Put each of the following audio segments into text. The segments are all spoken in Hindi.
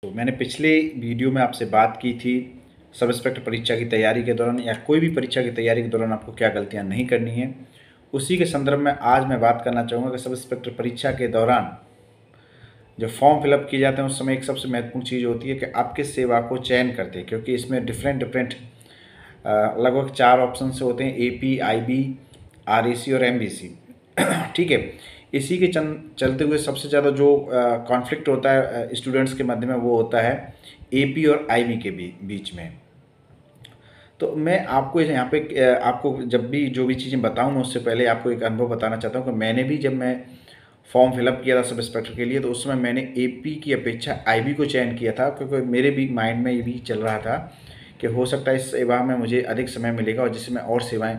दोस्तों, मैंने पिछले वीडियो में आपसे बात की थी सब इंस्पेक्टर परीक्षा की तैयारी के दौरान या कोई भी परीक्षा की तैयारी के दौरान आपको क्या गलतियां नहीं करनी है। उसी के संदर्भ में आज मैं बात करना चाहूँगा कि सब इंस्पेक्टर परीक्षा के दौरान जब फॉर्म फिलअप किए जाते हैं उस समय एक सबसे महत्वपूर्ण चीज़ होती है कि आप किस सेवा को चयन करते हैं, क्योंकि इसमें डिफरेंट लगभग 4 ऑप्शन से होते हैं, AP, IB, RAC और MBC। ठीक है, इसी के चलते हुए सबसे ज़्यादा जो कॉन्फ्लिक्ट होता है स्टूडेंट्स के मध्य में वो होता है AP और IB के बीच में। तो मैं आपको यहाँ पे आपको जब भी जो भी चीज़ें बताऊँ उससे पहले आपको एक अनुभव बताना चाहता हूँ कि मैंने भी जब मैं फॉर्म फिलअप किया था सब इंस्पेक्टर के लिए तो उस समय मैंने AP की अपेक्षा IB को चयन किया था, क्योंकि मेरे भी माइंड में ये भी चल रहा था कि हो सकता है इस सेवा में मुझे अधिक समय मिलेगा और जिससे मैं और सेवाएं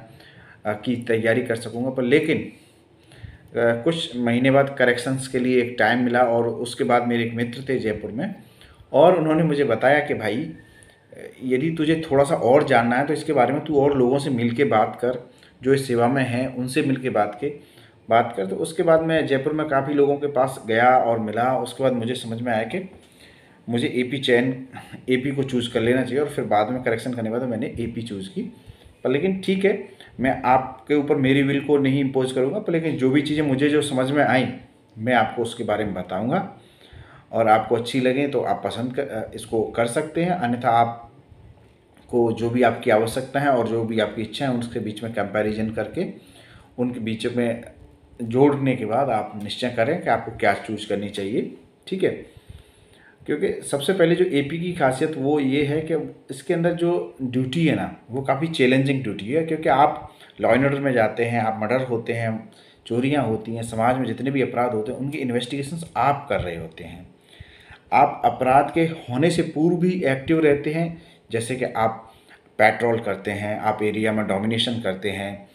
की तैयारी कर सकूँगा। पर लेकिन कुछ महीने बाद करेक्शंस के लिए एक टाइम मिला और उसके बाद मेरे एक मित्र थे जयपुर में और उन्होंने मुझे बताया कि भाई यदि तुझे थोड़ा सा और जानना है तो इसके बारे में तू और लोगों से मिल के बात कर, जो इस सेवा में हैं उनसे मिल के बात कर। तो उसके बाद मैं जयपुर में काफ़ी लोगों के पास गया और मिला। उसके बाद मुझे समझ में आया कि मुझे AP को चूज़ कर लेना चाहिए और फिर बाद में करेक्शन करने के बाद मैंने AP चूज़ की। पर लेकिन ठीक है, मैं आपके ऊपर मेरी विल को नहीं इम्पोज करूँगा, पर लेकिन जो भी चीज़ें मुझे जो समझ में आई मैं आपको उसके बारे में बताऊँगा और आपको अच्छी लगे तो आप इसको कर सकते हैं, अन्यथा आपको जो भी आपकी आवश्यकता है और जो भी आपकी इच्छा है उसके बीच में कंपैरिजन करके उनके बीच में जोड़ने के बाद आप निश्चय करें कि आपको क्या चूज़ करनी चाहिए। ठीक है, क्योंकि सबसे पहले जो AP की खासियत वो ये है कि इसके अंदर जो ड्यूटी है ना वो काफ़ी चैलेंजिंग ड्यूटी है, क्योंकि आप लॉ एंड ऑर्डर में जाते हैं, आप मर्डर होते हैं, चोरियां होती हैं, समाज में जितने भी अपराध होते हैं उनकी इन्वेस्टिगेशंस आप कर रहे होते हैं। आप अपराध के होने से पूर्व भी एक्टिव रहते हैं, जैसे कि आप पेट्रोल करते हैं, आप एरिया में डोमिनेशन करते हैं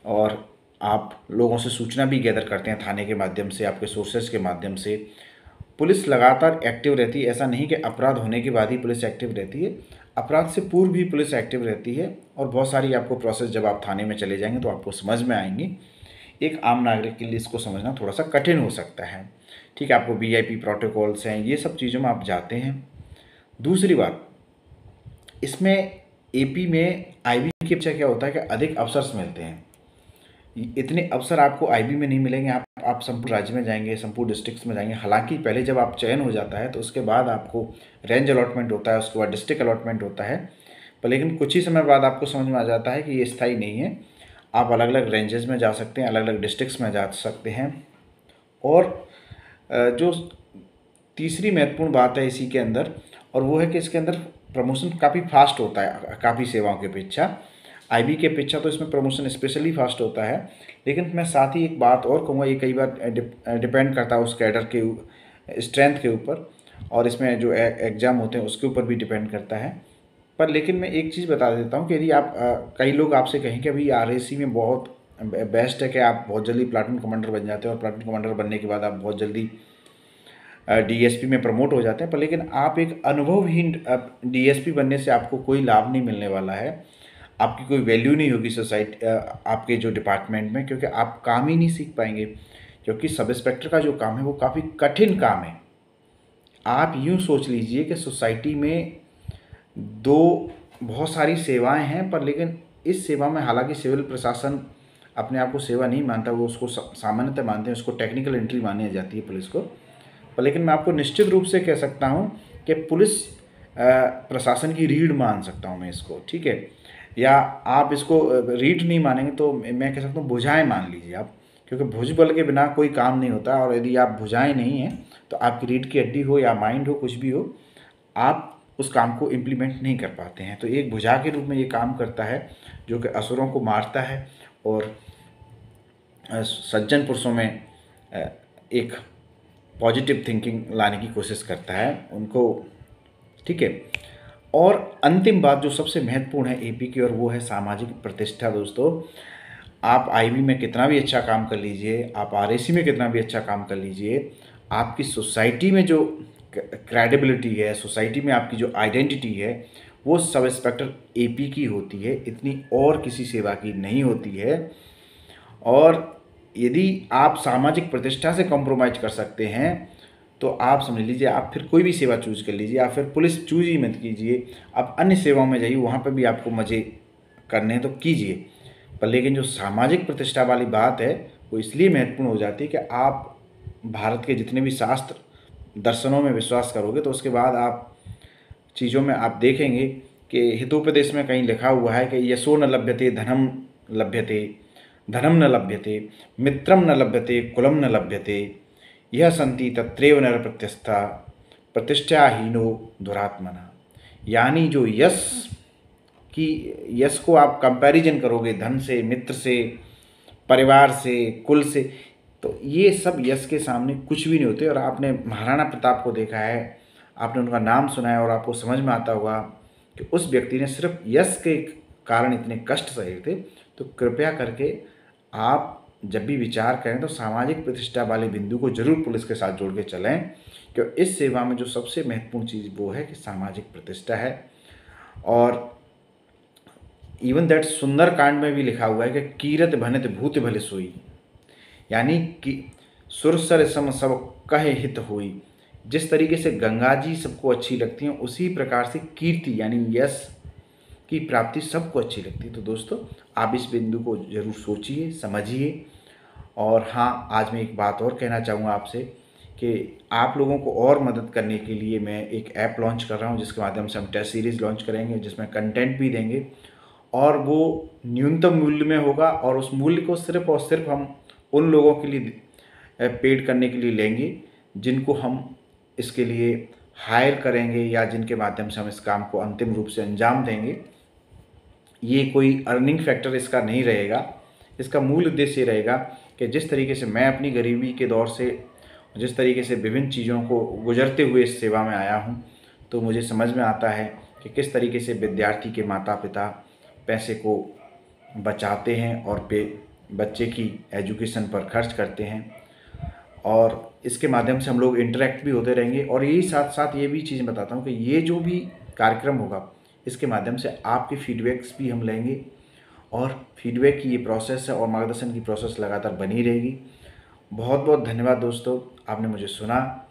और आप लोगों से सूचना भी गैदर करते हैं थाने के माध्यम से, आपके सोर्सेज के माध्यम से। पुलिस लगातार एक्टिव रहती है, ऐसा नहीं कि अपराध होने के बाद ही पुलिस एक्टिव रहती है, अपराध से पूर्व भी पुलिस एक्टिव रहती है और बहुत सारी आपको प्रोसेस जब आप थाने में चले जाएंगे तो आपको समझ में आएंगी। एक आम नागरिक के लिए इसको समझना थोड़ा सा कठिन हो सकता है। ठीक है, आपको VIP प्रोटोकॉल्स हैं, ये सब चीज़ों में आप जाते हैं। दूसरी बात, इसमें AP में IB की अपेक्षा क्या होता है कि अधिक अवसर मिलते हैं। इतने अवसर आपको IB में नहीं मिलेंगे। आप संपूर्ण राज्य में जाएंगे, संपूर्ण डिस्ट्रिक्ट्स में जाएंगे। हालांकि पहले जब आप चयन हो जाता है तो उसके बाद आपको रेंज अलॉटमेंट होता है, उसके बाद डिस्ट्रिक्ट अलॉटमेंट होता है, पर लेकिन कुछ ही समय बाद आपको समझ में आ जाता है कि ये स्थायी नहीं है। आप अलग अलग रेंजेस में जा सकते हैं, अलग अलग डिस्ट्रिक्ट्स में जा सकते हैं। और जो तीसरी महत्वपूर्ण बात है इसी के अंदर, और वो है कि इसके अंदर प्रमोशन काफ़ी फास्ट होता है काफ़ी सेवाओं की अपेक्षा। IB की अपेक्षा तो इसमें प्रमोशन स्पेशली फास्ट होता है। लेकिन मैं साथ ही एक बात और कहूँगा, ये कई बार डिपेंड करता है उस कैडर के स्ट्रेंथ के ऊपर और इसमें जो एग्ज़ाम होते हैं उसके ऊपर भी डिपेंड करता है। पर लेकिन मैं एक चीज़ बता देता हूँ कि यदि आप कई लोग आपसे कहें कि अभी RAC में बहुत बेस्ट है कि आप बहुत जल्दी प्लाटून कमांडर बन जाते हैं और प्लाटून कमांडर बनने के बाद आप बहुत जल्दी DSP में प्रमोट हो जाते हैं, पर लेकिन आप एक अनुभवहीन DSP बनने से आपको कोई लाभ नहीं मिलने वाला है, आपकी कोई वैल्यू नहीं होगी सोसाइटी आपके जो डिपार्टमेंट में, क्योंकि आप काम ही नहीं सीख पाएंगे। क्योंकि सब इंस्पेक्टर का जो काम है वो काफ़ी कठिन काम है। आप यूँ सोच लीजिए कि सोसाइटी में बहुत सारी सेवाएं हैं, पर लेकिन इस सेवा में हालांकि सिविल प्रशासन अपने आप को सेवा नहीं मानता, वो उसको सामान्यतः मानते हैं, उसको टेक्निकल एंट्री मानी जाती है पुलिस को। पर लेकिन मैं आपको निश्चित रूप से कह सकता हूँ कि पुलिस प्रशासन की रीढ़ मान सकता हूँ मैं इसको। ठीक है, या आप इसको रीढ़ नहीं मानेंगे तो मैं कह सकता हूँ भुजाएं मान लीजिए आप, क्योंकि भुजबल के बिना कोई काम नहीं होता और यदि आप भुजाएं नहीं हैं तो आपकी रीढ़ की हड्डी हो या माइंड हो, कुछ भी हो, आप उस काम को इम्प्लीमेंट नहीं कर पाते हैं। तो एक भुजा के रूप में ये काम करता है जो कि असुरों को मारता है और सज्जन पुरुषों में एक पॉजिटिव थिंकिंग लाने की कोशिश करता है उनको। ठीक है, और अंतिम बात जो सबसे महत्वपूर्ण है AP की, और वो है सामाजिक प्रतिष्ठा। दोस्तों, आप IB में कितना भी अच्छा काम कर लीजिए, आप RAC में कितना भी अच्छा काम कर लीजिए, आपकी सोसाइटी में जो क्रेडिबिलिटी है, सोसाइटी में आपकी जो आइडेंटिटी है, वो सब इंस्पेक्टर AP की होती है, इतनी और किसी सेवा की नहीं होती है। और यदि आप सामाजिक प्रतिष्ठा से कॉम्प्रोमाइज़ कर सकते हैं तो आप समझ लीजिए आप फिर कोई भी सेवा चूज़ कर लीजिए, आप फिर पुलिस चूज़ ही मत कीजिए, आप अन्य सेवाओं में जाइए, वहाँ पर भी आपको मज़े करने हैं तो कीजिए। पर लेकिन जो सामाजिक प्रतिष्ठा वाली बात है वो इसलिए महत्वपूर्ण हो जाती है कि आप भारत के जितने भी शास्त्र दर्शनों में विश्वास करोगे तो उसके बाद आप चीज़ों में आप देखेंगे कि हितोपदेश में कहीं लिखा हुआ है कि यशो न लभ्यते धनम लभ्यते, धनम न लभ्यते, मित्रम न लभ्यते, कुलम न लभ्यते, यह संति तत्रैव नर प्रत्यस्था प्रतिष्ठाहीनो दुरात्मना। यानी जो यश की यश को आप कंपैरिजन करोगे धन से, मित्र से, परिवार से, कुल से, तो ये सब यश के सामने कुछ भी नहीं होते। और आपने महाराणा प्रताप को देखा है, आपने उनका नाम सुना है और आपको समझ में आता होगा कि उस व्यक्ति ने सिर्फ यश के कारण इतने कष्ट सहे थे। तो कृपया करके आप जब भी विचार करें तो सामाजिक प्रतिष्ठा वाले बिंदु को जरूर पुलिस के साथ जोड़ के चलें, क्योंकि इस सेवा में जो सबसे महत्वपूर्ण चीज़ वो है कि सामाजिक प्रतिष्ठा है। और इवन दैट सुंदरकांड में भी लिखा हुआ है कि कीरत भनित भूत भले सोई, यानी कि सुरसर सम सब कहे हित हुई। जिस तरीके से गंगा जी सबको अच्छी लगती हैं उसी प्रकार से कीर्ति यानी यश की प्राप्ति सबको अच्छी लगती है। तो दोस्तों आप इस बिंदु को जरूर सोचिए, समझिए। और हाँ, आज मैं एक बात और कहना चाहूँगा आपसे कि आप लोगों को और मदद करने के लिए मैं एक ऐप लॉन्च कर रहा हूँ, जिसके माध्यम से हम टेस्ट सीरीज़ लॉन्च करेंगे, जिसमें कंटेंट भी देंगे और वो न्यूनतम मूल्य में होगा। और उस मूल्य को सिर्फ और सिर्फ हम उन लोगों के लिए पेड करने के लिए लेंगे जिनको हम इसके लिए हायर करेंगे या जिनके माध्यम से हम इस काम को अंतिम रूप से अंजाम देंगे। ये कोई अर्निंग फैक्टर इसका नहीं रहेगा। इसका मूल उद्देश्य ये रहेगा कि जिस तरीके से मैं अपनी गरीबी के दौर से, जिस तरीके से विभिन्न चीज़ों को गुजरते हुए इस सेवा में आया हूँ, तो मुझे समझ में आता है कि किस तरीके से विद्यार्थी के माता पिता पैसे को बचाते हैं और बच्चे की एजुकेशन पर खर्च करते हैं। और इसके माध्यम से हम लोग इंटरेक्ट भी होते रहेंगे। और यही साथ साथ ये भी चीज़ बताता हूँ कि ये जो भी कार्यक्रम होगा इसके माध्यम से आपके फीडबैक्स भी हम लेंगे और फीडबैक की ये प्रोसेस है और मार्गदर्शन की प्रोसेस लगातार बनी रहेगी। बहुत बहुत धन्यवाद दोस्तों, आपने मुझे सुना,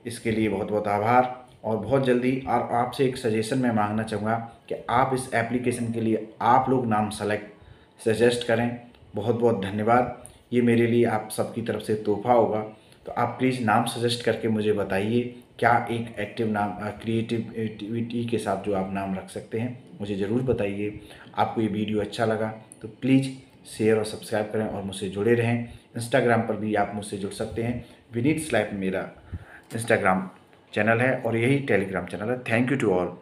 इसके लिए बहुत बहुत आभार। और बहुत जल्दी और आपसे एक सजेशन मैं मांगना चाहूँगा कि आप इस एप्लीकेशन के लिए आप लोग नाम सजेस्ट करें। बहुत बहुत धन्यवाद, ये मेरे लिए आप सबकी तरफ से तोहफा होगा। तो आप प्लीज़ नाम सजेस्ट करके मुझे बताइए क्या एक एक्टिव नाम क्रिएटिविटी के साथ जो आप नाम रख सकते हैं, मुझे ज़रूर बताइए। आपको ये वीडियो अच्छा लगा तो प्लीज़ शेयर और सब्सक्राइब करें और मुझसे जुड़े रहें। इंस्टाग्राम पर भी आप मुझसे जुड़ सकते हैं। विनीत लाइफ मेरा इंस्टाग्राम चैनल है और यही टेलीग्राम चैनल है। Thank you to all.